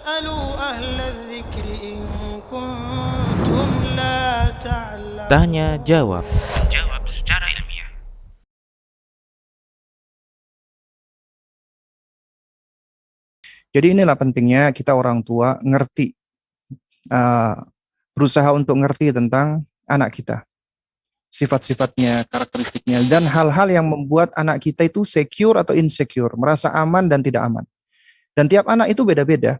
فاسألوا أهل الذكر إن كنتم لا Tanya تعلمون. jawab. Menjawab secara ilmiah. Jadi inilah pentingnya kita orang tua ngerti, uh, berusaha untuk ngerti tentang anak kita, sifat-sifatnya, karakteristiknya, dan hal-hal yang membuat anak kita itu secure atau insecure, merasa aman dan tidak aman. Dan tiap anak itu beda-beda,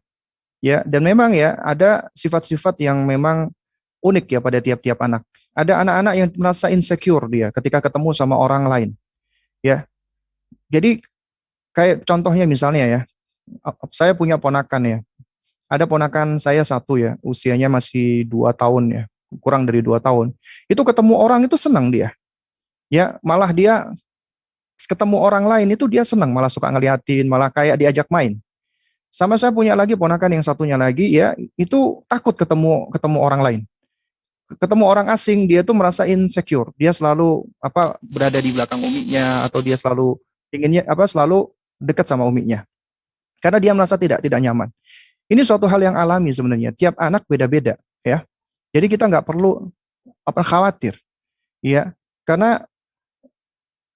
ya. Dan memang ya ada sifat-sifat yang memang unik ya pada tiap-tiap anak. Ada anak-anak yang merasa insecure dia ketika ketemu sama orang lain, ya. Jadi kayak contohnya misalnya ya, saya punya ponakan ya. Ada ponakan saya satu ya, usianya masih 2 tahun ya, kurang dari 2 tahun. Itu ketemu orang itu senang dia. Ya, malah dia ketemu orang lain itu dia senang, malah suka ngeliatin, malah kayak diajak main. Sama saya punya lagi ponakan yang satunya lagi ya, itu takut ketemu ketemu orang lain. Ketemu orang asing dia tuh merasa insecure. Dia selalu berada di belakang uminya atau dia selalu inginnya selalu dekat sama uminya. Karena dia merasa tidak nyaman. Ini suatu hal yang alami sebenarnya. Tiap anak beda-beda, ya. Jadi kita nggak perlu khawatir, ya. Karena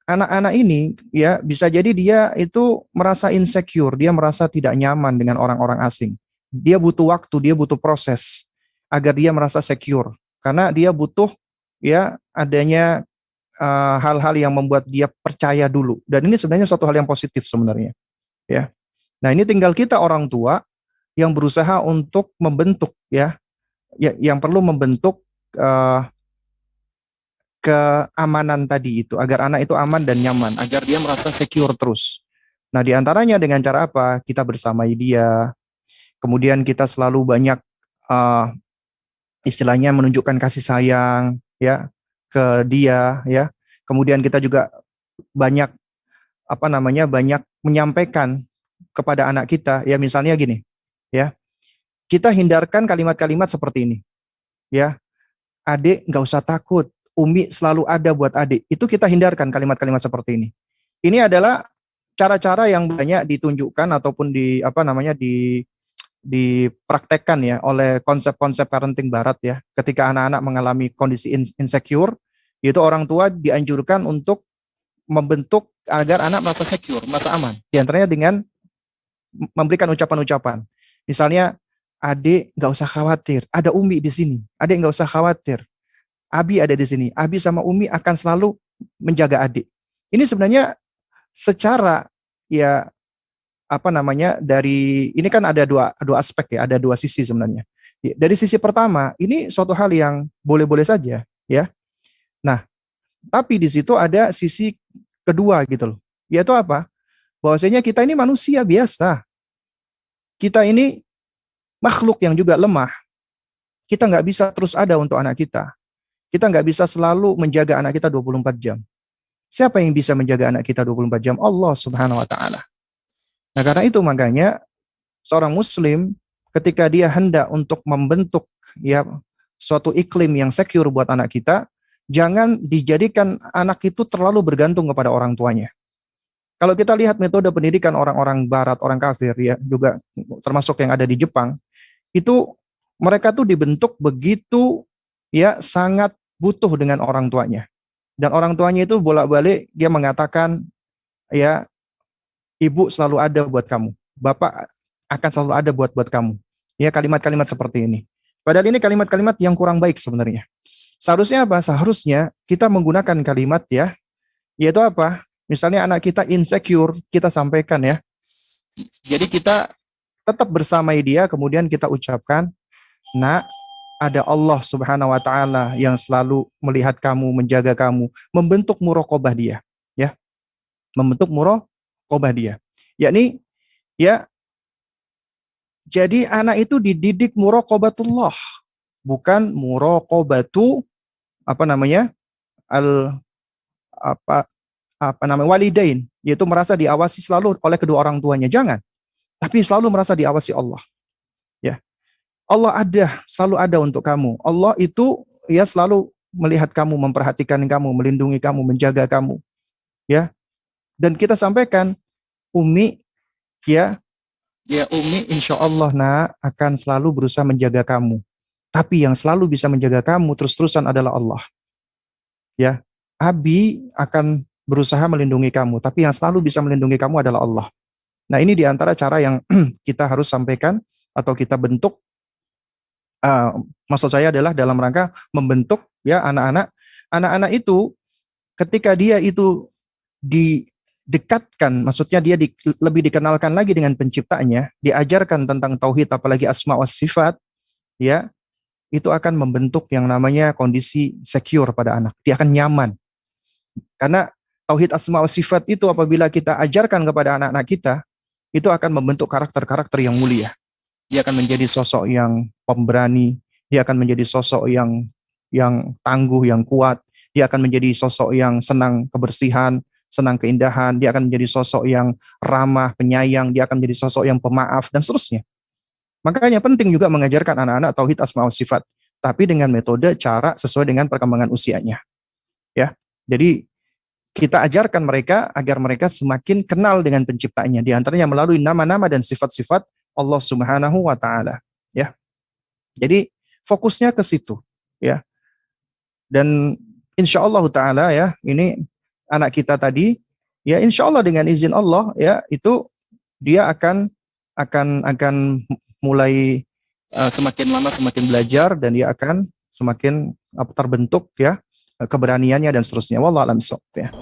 anak-anak ini, ya, bisa jadi dia itu merasa insecure, dia merasa tidak nyaman dengan orang-orang asing. Dia butuh waktu, dia butuh proses agar dia merasa secure. Karena dia butuh, ya, adanya hal-hal yang membuat dia percaya dulu. Dan ini sebenarnya suatu hal yang positif sebenarnya, ya. Nah, ini tinggal kita orang tua yang berusaha untuk membentuk yang perlu membentuk keamanan tadi itu agar anak itu aman dan nyaman, agar dia merasa secure terus. Nah, diantaranya dengan cara apa? Kita bersamai dia, kemudian kita selalu banyak uh, istilahnya menunjukkan kasih sayang ya ke dia ya. Kemudian kita juga banyak banyak menyampaikan kepada anak kita ya, misalnya gini ya. Kita hindarkan kalimat-kalimat seperti ini, ya. Adik nggak usah takut, Umi selalu ada buat adik. Itu kita hindarkan kalimat-kalimat seperti ini. Ini adalah cara-cara yang banyak ditunjukkan ataupun dipraktekkan ya oleh konsep-konsep parenting barat ya. Ketika anak-anak mengalami kondisi insecure, itu orang tua dianjurkan untuk membentuk agar anak merasa secure, merasa aman. Di antaranya dengan memberikan ucapan-ucapan. Misalnya, adik nggak usah khawatir, ada Umi di sini. Adik nggak usah khawatir, Abi ada di sini. Abi sama Umi akan selalu menjaga adik. Ini sebenarnya secara ya dari ini kan ada dua aspek ya, ada dua sisi sebenarnya. Dari sisi pertama, ini suatu hal yang boleh-boleh saja ya. Nah, tapi di situ ada sisi kedua gitu loh. Yaitu apa? Bahwasanya kita ini manusia biasa. Kita ini makhluk yang juga lemah. Kita nggak bisa terus ada untuk anak kita. Kita nggak bisa selalu menjaga anak kita 24 jam. Siapa yang bisa menjaga anak kita 24 jam? Allah Subhanahu wa taala. Nah, karena itu makanya seorang muslim ketika dia hendak untuk membentuk ya suatu iklim yang secure buat anak kita, jangan dijadikan anak itu terlalu bergantung kepada orang tuanya. Kalau kita lihat metode pendidikan orang-orang barat, orang kafir ya, juga termasuk yang ada di Jepang, itu mereka tuh dibentuk begitu ya sangat butuh dengan orang tuanya. Dan orang tuanya itu bolak-balik dia mengatakan ya, ibu selalu ada buat kamu, bapak akan selalu ada buat kamu. Ya, kalimat-kalimat seperti ini. Padahal ini kalimat-kalimat yang kurang baik sebenarnya. Seharusnya apa? Seharusnya kita menggunakan kalimat ya, yaitu apa? Misalnya anak kita insecure, kita sampaikan ya. Jadi kita tetap bersamai dia, kemudian kita ucapkan, nak, ada Allah Subhanahu wa taala yang selalu melihat kamu, menjaga kamu, membentuk muraqabah dia, ya. Membentuk muraqabah dia. Yakni ya, jadi anak itu dididik muraqabatullah, bukan muraqabatu al walidain, yaitu merasa diawasi selalu oleh kedua orang tuanya. Jangan, tapi selalu merasa diawasi Allah. Ya. Allah selalu ada untuk kamu. Allah itu ya selalu melihat kamu, memperhatikan kamu, melindungi kamu, menjaga kamu. Ya. Dan kita sampaikan, Umi ya Ya Umi, insya Allah nak akan selalu berusaha menjaga kamu. Tapi yang selalu bisa menjaga kamu terus-terusan adalah Allah. Ya, Abi akan berusaha melindungi kamu, tapi yang selalu bisa melindungi kamu adalah Allah. Nah, ini diantara cara yang kita harus sampaikan atau kita bentuk. Maksud saya adalah dalam rangka membentuk ya anak-anak. Anak-anak itu ketika dia itu didekatkan, maksudnya dia lebih dikenalkan lagi dengan penciptanya, diajarkan tentang tauhid apalagi asma wa sifat, ya, itu akan membentuk yang namanya kondisi secure pada anak. Dia akan nyaman. Karena tauhid asma wa sifat itu apabila kita ajarkan kepada anak-anak kita, itu akan membentuk karakter-karakter yang mulia. Dia akan menjadi sosok yang pemberani, dia akan menjadi sosok yang tangguh, yang kuat, dia akan menjadi sosok yang senang kebersihan, senang keindahan, dia akan menjadi sosok yang ramah, penyayang, dia akan menjadi sosok yang pemaaf, dan seterusnya. Makanya penting juga mengajarkan anak-anak tauhid asma wa sifat, tapi dengan metode cara sesuai dengan perkembangan usianya. Ya. Jadi kita ajarkan mereka agar mereka semakin kenal dengan penciptanya, di antaranya melalui nama-nama dan sifat-sifat Allah Subhanahu wa taala, ya. Jadi fokusnya ke situ, ya. Dan insya Allah taala ya, ini anak kita tadi, ya insya Allah dengan izin Allah ya, itu dia akan mulai semakin lama semakin belajar dan dia akan semakin terbentuk ya keberaniannya dan seterusnya. Wallahu a'lam bishawab ya.